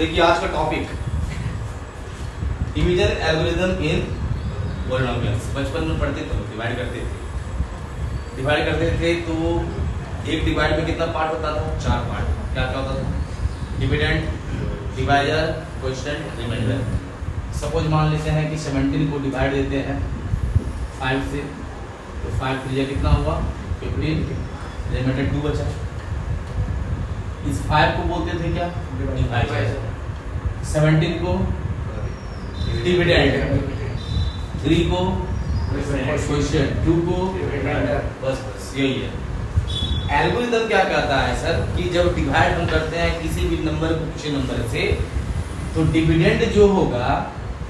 देखिए आज का टॉपिक डिवीजन एल्गोरिथम इन पॉलिनोमियल्स। बचपन में पढ़ते थे, डिवाइड करते थे तो एक डिवाइड में कितना पार्ट होता था? 4 पार्ट। क्या क्या होता था? Dividend, divisor, quotient, remainder. Suppose मान लेते हैं कि 17 को डिवाइड देते हैं 5 से, तो 5 3 कितना हुआ? 15, रिमाइंडर 2 बचा। इस 5 को बोलते थे क्या? डिवाइजर। 17 को डिविडेंड, 3 को क्वोशिएंट, 2 को बस यही है। एल्गोरिथम क्या कहता है सर कि जब डिवाइड हम करते हैं किसी भी नंबर को किसी नंबर से, तो डिविडेंड जो होगा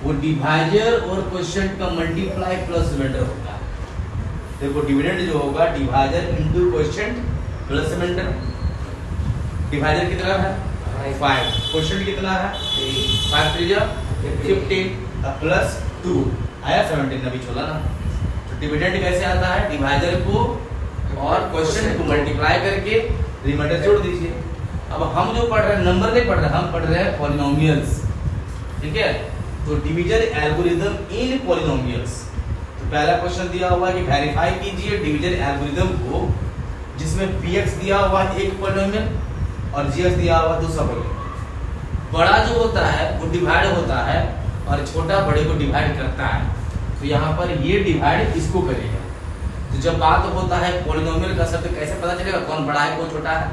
वो डिवाइजर और क्वोशिएंट का मल्टीप्लाई प्लस रिमाइंडर होगा। देखो डिविडेंड जो होगा divisor into quotient plus remainder. Divisor कितना है? 5। क्वोशिएंट कितना है? 5 3 15 प्लस 2 आया 17, अभी छोड़ा ना। तो डिविडेंड कैसे आता है? डिवाइजर को और क्वोशिएंट को मल्टीप्लाई करके रिमाइंडर जोड़ दीजिए। अब हम जो पढ़ रहे हैं नंबर नहीं पढ़ रहे, हम पढ़ रहे हैं पॉलिनोमियल्स, ठीक है। तो डिवीजन एल्गोरिथम इन पॉलिनोमियल्स। तो पहला क्वेश्चन दिया हुआ है कि वेरीफाई कीजिए डिवीजन एल्गोरिथम को जिसमें px दिया हुआ है एक पॉलिनोमियल और gx दिया हुआ दूसरा पॉलिनोमियल। बड़ा जो होता है वो डिवाइड होता है और छोटा बड़े को डिवाइड करता है। तो यहाँ पर ये डिवाइड इसको करेगा। तो जब बात होता है पॉलिनोमियल का शब्द, कैसे पता चलेगा कौन बड़ा है कौन छोटा है?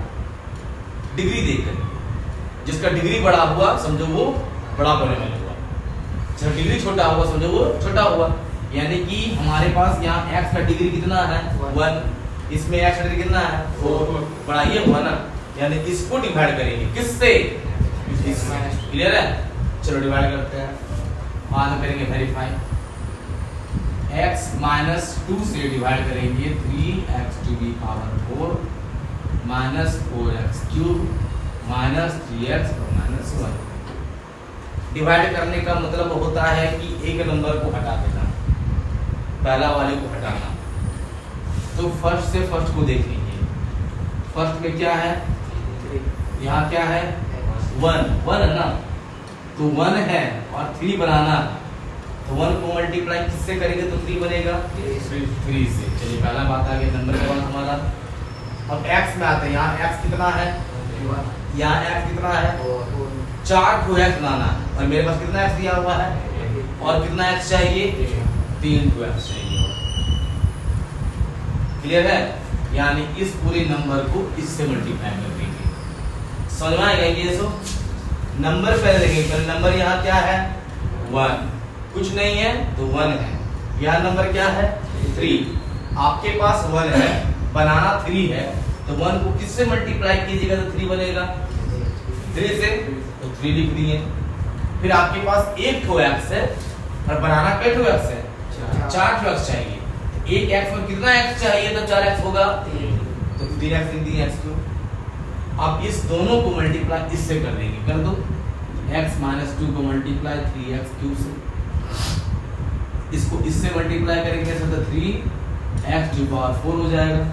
डिग्री देखकर। जिसका डिग्री बड़ा हुआ समझो वो बड़ा पॉलिनोमियल हुआ, जिसका डिग्री छोटा हुआ समझो वो छोटा हुआ। यानी कि हमारे पास यहाँ x का डिग्री कितना है? 1। इसमें x का डिग्री कितना है? 4। बड़ा ये हुआ ना, यानी इसको डिवाइड करेंगे किससे? क्लियर है? चलो डिवाइड करते हैं, बाद में करेंगे वेरीफाई। x - 2 से डिवाइड करेंगे 3x to the power 4 -4x cube -3x और -1। डिवाइड करने का मतलब होता है कि एक नंबर को हटा देना, पहला वाले को हटाना। तो फर्स्ट से फर्स्ट को देख लीजिए। फर्स्ट में क्या है? यहाँ क्या है? 1 है ना, तो 1 है और 3 बनाना। तो 1 को मल्टीप्लाई किससे करेंगे तो 3 बनेगा? 3 से। चलिए पहला बात आ गया नंबर का बात हमारा। अब x में आते हैं, यहाँ x कितना है? यहाँ x कितना है? 4 को x बनाना और मेरे पास कितना x दिया हुआ है और कितना x चाहिए? 3 को x चाहिए। क्लियर है? यानी इस पूरे नंबर को इससे मल्टीप्लाई कर देंगे। समझ में आएगा ये? सो नंबर पहले देखेंगे, पहले नंबर यहाँ क्या है? 1, कुछ नहीं है तो 1 है। यहाँ नंबर क्या है? 3। आपके पास 1 है, बनाना 3 है, तो 1 को किससे मल्टीप्लाई कीजिएगा तो 3 बनेगा? 3 से, तो 3 लिख दिए। फिर आपके पास 1 ठो x है और बनाना कै ठो x है? 4 ठो x चाहिए। एक x में कितना x चाहिए तो 4x होगा, तो 3x लिख दिए x क्यूब। आप इस दोनों को मल्टीप्लाई इससे कर देंगे, कर दो। x - 2 को मल्टीप्लाई 3x क्यूब से, इसको इससे मल्टीप्लाई करेंगे तो 3x टू पावर 4 हो जाएगा।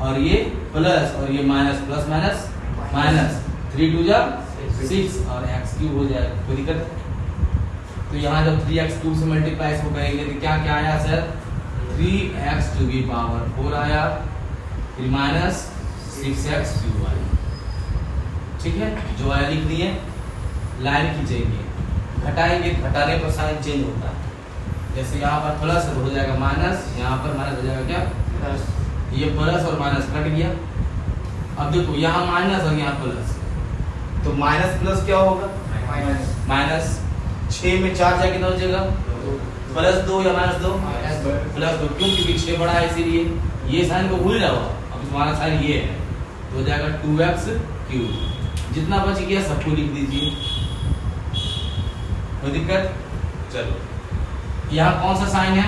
और ये प्लस और ये माइनस प्लस माइनस माइनस 3 2 जा 6 और x क्यूब हो जाएगा। कोई दिक्कत है? तो यहाँ जब 3x क्यूब से मल्टीप्लाई इसको करेंगे तो क्या क्या आया sir? 3x to the power 4 आया, फिर माइनस 6x क्यूब आया। ठीक है, जो आया लिख दिए। लाइन खींचेंगे, घटाएंगे, घटाने पर साइन चेंज होता है। जैसे यहाँ पर प्लस हो जाएगा माइनस, यहाँ पर माइनस हो जाएगा क्या? प्लस। ये प्लस और माइनस कट गया। अब देखो यहाँ माइनस और यहाँ प्लस, तो माइनस प्लस क्या होगा? माइनस 6 में 4 जाके कितना हो जाएगा? +2 या -2? +2। क्यों? क्योंकि 6 बड़ा है इसीलिए। ये साइन को भूल जाओ, अब तुम्हारा साइन ये है तो हो जाएगा 2x क्यूब। जितना बच गया सबको लिख दीजिए। कोई दिक्कत? चलो यहाँ कौन सा साइन है?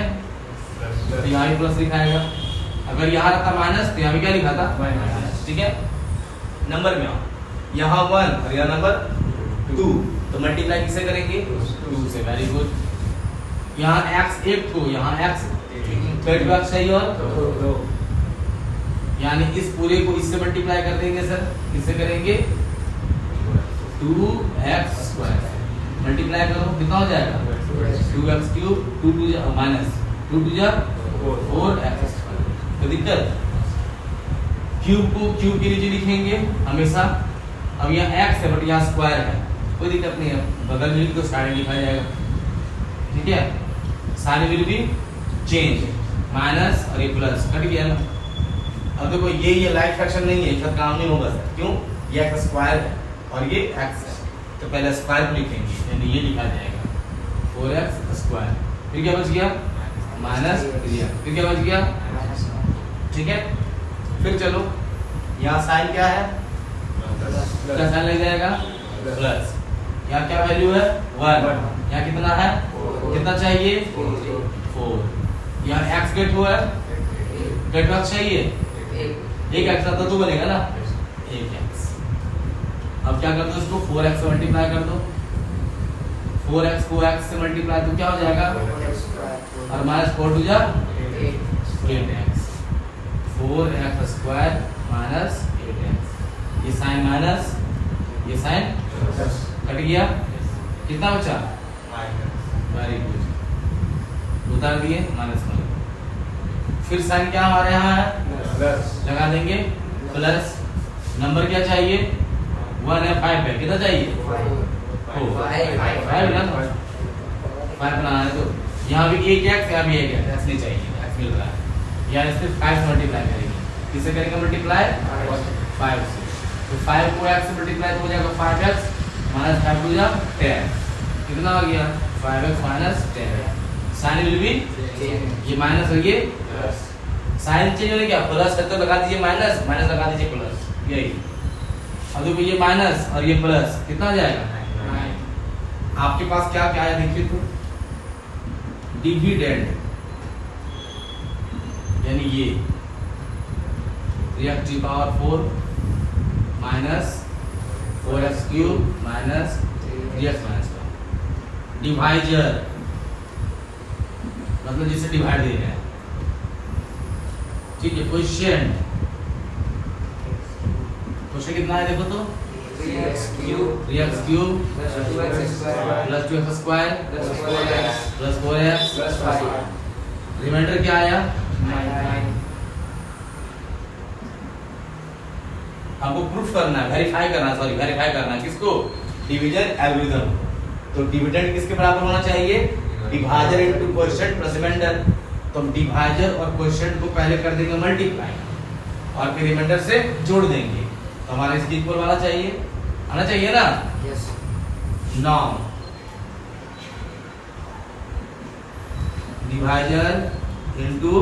तो यहाँ भी प्लस लिखाएगा। अगर यहाँ रहता माइनस तो यहाँ भी क्या लिखा था? माइनस। ठीक है, नंबर में आओ। यहाँ 1 और यहाँ नंबर 2, तो मल्टीप्लाई किससे करेंगे? 2 से। Very good. यहाँ x 1 को, यहाँ x थर्ड बार चाहिए और यानी इस पूरे को इससे मल्टीप्लाई कर देंगे सर। किससे करेंगे? 2x स्क्वायर मल्टीप्लाई करो कितना हो जाएगा 2x क्यूब 2 2 माइनस 2 2 जा 4x स्क्वायर। तो दिक्कत क्यूब को क्यूब के नीचे लिखेंगे हमेशा। अब यहाँ x है बट यहाँ स्क्वायर है, कोई दिक्कत नहीं है, बगल में तो साइन लिखा जाएगा, ठीक है। Sign will be change, minus और ये प्लस कट गया ना। अब देखो ये लाइक फ्रैक्शन नहीं है, इसका काम नहीं होगा सर, क्यों? ये x स्क्वायर है और ये x है, तो पहले स्क्वायर को लिखेंगे, यानी ये लिखा जाएगा 4x स्क्वायर। फिर क्या बच गया? माइनस, फिर क्या बच गया? ठीक है। फिर चलो यहाँ साइन क्या है? क्या साइन लग जाएगा? प्लस। यहाँ क्या वैल्यू है? 1। यहाँ कितना है? कितना चाहिए? 4। यहाँ x गेट हुआ है, गेट वक्त चाहिए एक x आता तो बनेगा ना, एक x। अब क्या कर दो इसको 4x से मल्टीप्लाई कर दो, 4x को x से मल्टीप्लाई तो क्या हो जाएगा? और माइनस 4 2 जा 8x, 4x square minus 8x। ये साइन माइनस ये साइन कट गया, कितना बचा? वेरी गुड, उतार दिए माइनस में। फिर साइन क्या हमारे यहाँ है? प्लस लगा देंगे, प्लस। नंबर क्या चाहिए? 1 है 5 है, कितना चाहिए? 5 ना, 5 बनाना है तो यहाँ भी एक x, यहाँ भी एक x नहीं चाहिए, x मिल रहा है। यहाँ इससे 5 से मल्टीप्लाई करेंगे, किससे करेंगे मल्टीप्लाई? 5 से। तो 5 को x से मल्टीप्लाई तो हो जाएगा 5x माइनस 5 2 जा 10, कितना आ गया? 5x minus 10। Sign will be ये माइनस और ये प्लस। साइन चेंज होने क्या? प्लस है तो लगा दीजिए माइनस, माइनस लगा दीजिए प्लस, यही। अब देखो ये माइनस और ये प्लस कितना आ जाएगा? 9। आपके पास क्या क्या है देखिए तो, डिविडेंड यानी ये 3x की power 4 minus 4x cube minus 3x minus 1। Divisor मतलब जिसे डिवाइड दे रहे हैं, ठीक है। क्वेश्चन कितना है देखो तो 3x cube plus 2x square plus 4x plus 5। Remainder क्या आया? 9। हमको प्रूफ करना है, वेरीफाई करना है किसको? Division algorithm. तो डिविडेंड किसके बराबर होना चाहिए? Divisor into quotient plus remainder. तो हम डिवाइजर और क्वोशिएंट को पहले कर देंगे मल्टीप्लाई और फिर रिमाइंडर से जोड़ देंगे, तो हमारा इसके इक्वल वाला चाहिए, आना चाहिए ना? Yes. Now divisor into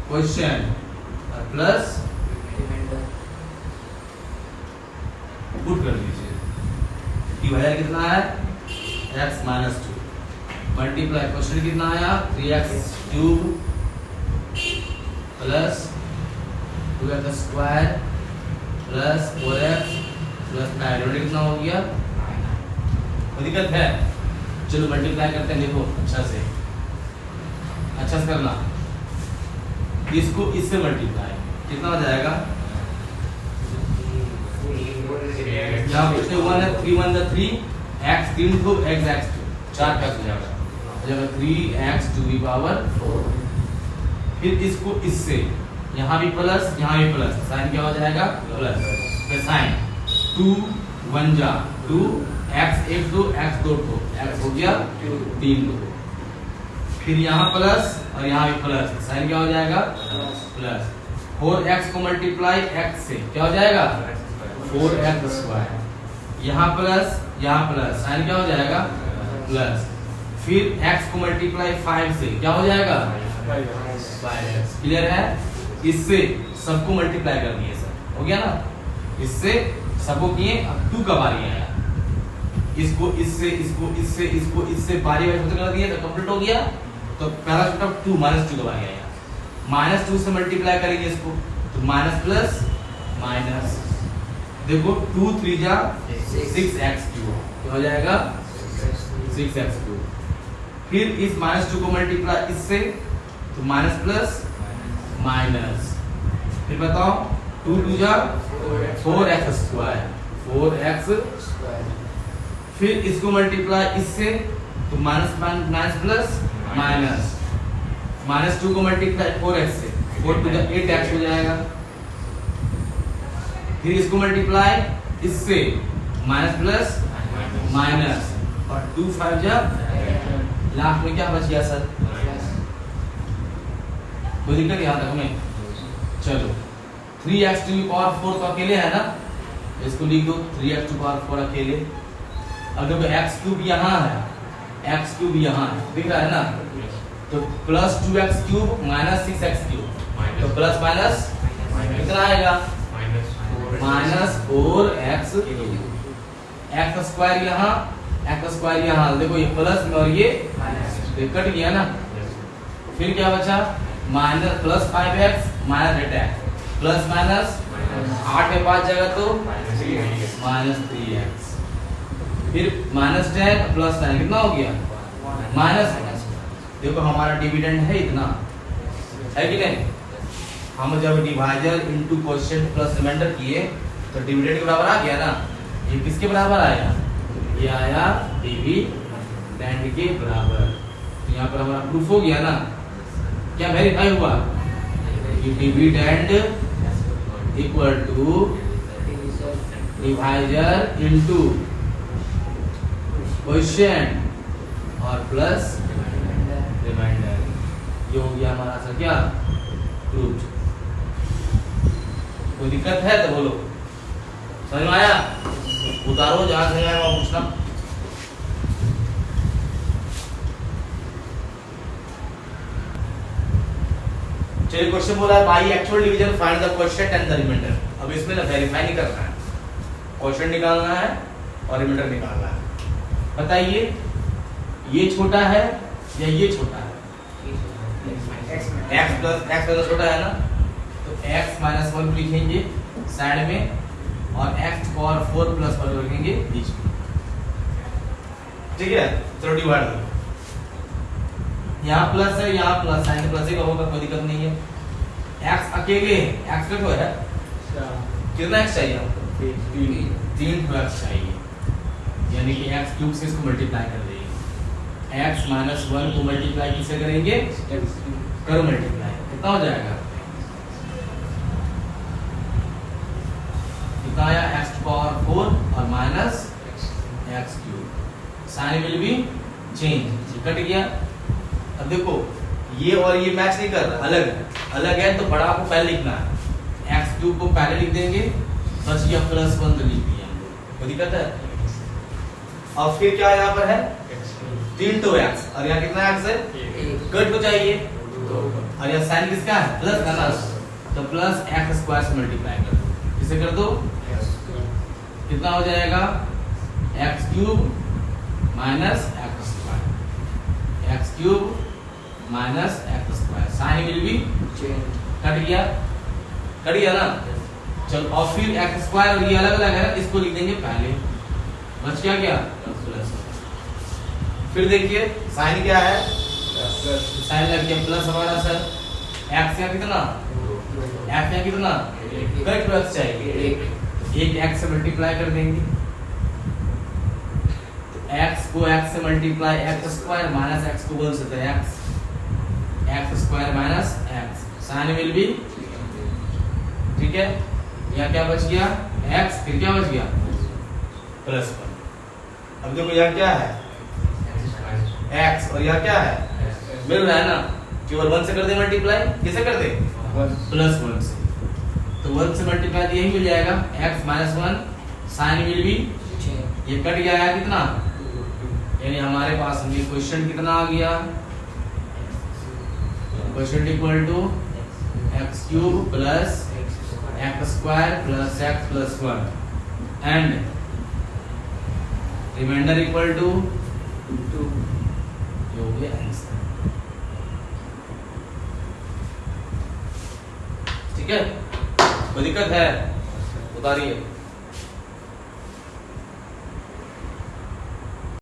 quotient plus remainder put कर लीजिए। डिवाइजर कितना है? x माइनस 2 मल्टीप्लाई क्वेश्चन कितना आया? 3x cube plus 2x square plus 4x plus 9 कितना हो गया? 9। दिक्कत है? चलो मल्टीप्लाई करते हैं, देखो अच्छा से करना। इसको इससे मल्टीप्लाई कितना हो जाएगा? यहाँ पे 1 है, 3 1 3 x 3 को x 4 का हो जाएगा 3x टू दी पावर 4। फिर इसको इससे यहाँ भी प्लस यहाँ भी प्लस, साइन क्या हो जाएगा? प्लस। फिर साइन 2 1 जा 2 x 1 2 x 2 2 x हो गया 3 2। फिर यहाँ प्लस और यहाँ भी प्लस, साइन क्या हो जाएगा? प्लस। 4x को मल्टीप्लाई x से क्या हो जाएगा? 4x square. यहाँ प्लस साइन क्या हो जाएगा? प्लस। फिर x को मल्टीप्लाई 5 से क्या हो जाएगा? 5x। क्लियर है? इससे सबको मल्टीप्लाई कर दिए सर, हो गया ना? इससे सबको किए, अब 2 का बारी आया, इसको इससे इसको इससे इसको इससे बारी वाइज कर दिया तो कंप्लीट हो गया। तो पहला स्टेप 2 -2 का बारी आया, -2 से मल्टीप्लाई करेंगे इसको तो माइनस प्लस माइनस, देखो 2 3 जा 6x क्यूब हो जाएगा 6x क्यूब। फिर इस -2 को मल्टीप्लाई इससे तो माइनस प्लस माइनस। फिर बताओ 2 2 जा 4x स्क्वायर 4x, फिर इसको मल्टीप्लाई इससे तो minus minus plus minus, minus 2 को मल्टीप्लाई 4x से 4 2 जा 8x हो जाएगा, फिर इसको मल्टीप्लाई इससे माइनस प्लस माइनस और 2 5 जा लास्ट में क्या बच गया सर? कोई दिक्कत यहाँ तक में? चलो 3x टू द पावर 4 तो अकेले है ना, इसको लिख दो 3x टू द पावर 4 अकेले। अब देखो x क्यूब यहाँ है, x क्यूब यहाँ है, दिख रहा है ना, तो plus 2x cube minus 6x cube, तो प्लस माइनस कितना आएगा? Minus 4x cube, x square यहाँ, x स्क्वायर यहाँ, देखो ये प्लस में और ये कट गया ना, फिर क्या बचा? Minus plus 5x minus 8x, plus minus 8 में 5 जगह तो माइनस 3x, फिर माइनस 10 प्लस 9 कितना हो गया? माइनस। देखो हमारा डिविडेंड है इतना, है कि नहीं? हम जब divisor into coefficient plus remainder किए तो डिविडेंड के बराबर आ गया ना, ये किसके बराबर आया? ये आया डिविडेंड के बराबर। तो यहाँ पर हमारा प्रूफ हो गया ना, क्या वेरीफाई हुआ कि dividend equal to divisor into coefficient और प्लस रिमाइंडर, ये हो गया हमारा सर क्या? प्रूफ। कोई दिक्कत है तो बोलो, समझ में आया? उतारो जहां समझ आया वहां पूछना। चलिए क्वेश्चन बोला है by actual division find the coefficient and the remainder. अब इसमें ना वेरीफाई नहीं करना है, कोएफिशिएंट निकालना है और रिमाइंडर निकालना है। बताइए ये छोटा है या ये छोटा है? x प्लस x प्लस छोटा है ना, तो x माइनस 1 लिखेंगे साइड में और x पावर 4 प्लस 1 लिखेंगे बीच में, ठीक है? चलो डिवाइड करो, यहाँ प्लस है यहाँ प्लस है, प्लस ही होगा, कोई दिक्कत नहीं है। x अकेले है, x का है कितना x चाहिए आपको? 3 x चाहिए, यानी कि x क्यूब से इसको मल्टीप्लाई कर देंगे। x माइनस 1 को मल्टीप्लाई किससे करेंगे? करो मल्टीप्लाई, कितना हो जाएगा? कितना आया? x पावर 4 और minus x cube, sign will be change, cut गया। अब देखो ये और ये मैच नहीं कर रहा, अलग है, अलग है तो बड़ा को पहले लिखना है, x क्यूब को पहले लिख देंगे, बस ये प्लस 1 लिख दिया, कोई दिक्कत है? और फिर क्या यहाँ पर है? 3 तो x और यहाँ कितना x है? कट हो जाइए, और यह साइन किसका है? प्लस का ना, तो प्लस x स्क्वायर से मल्टीप्लाई कर दो, इसे कर दो, कितना हो जाएगा? x cube minus x square, x cube minus x square, sign will be cut गया ना। चलो और फिर x स्क्वायर और ये अलग अलग है, इसको लिख देंगे पहले, बच क्या गया? प्लस। फिर देखिए साइन क्या है? साइन लग गया प्लस हमारा सर, x का कितना? f का कितना? कट प्लस चाहिए, एक x से मल्टीप्लाई कर देंगे, तो x को x से multiply x square minus x को बोल सकते हैं x square minus x, sign will be, ठीक है? यहाँ क्या बच गया? x, फिर क्या बच गया? प्लस 1। अब देखो यहाँ क्या है? x और यहाँ क्या है? मिल रहा है ना, केवल 1 से कर दे मल्टीप्लाई, किसे कर दे? प्लस 1 से, तो 1 से मल्टीप्लाई यही मिल जाएगा, x minus 1 sign will be, ये कट गया है कितना? यानी हमारे पास में क्वेश्चन कितना आ गया? Question equal to x cube plus x square plus x plus 1 and remainder equal to 2, जो हो गया आंसर, ठीक है? कोई दिक्कत है? उतारिए।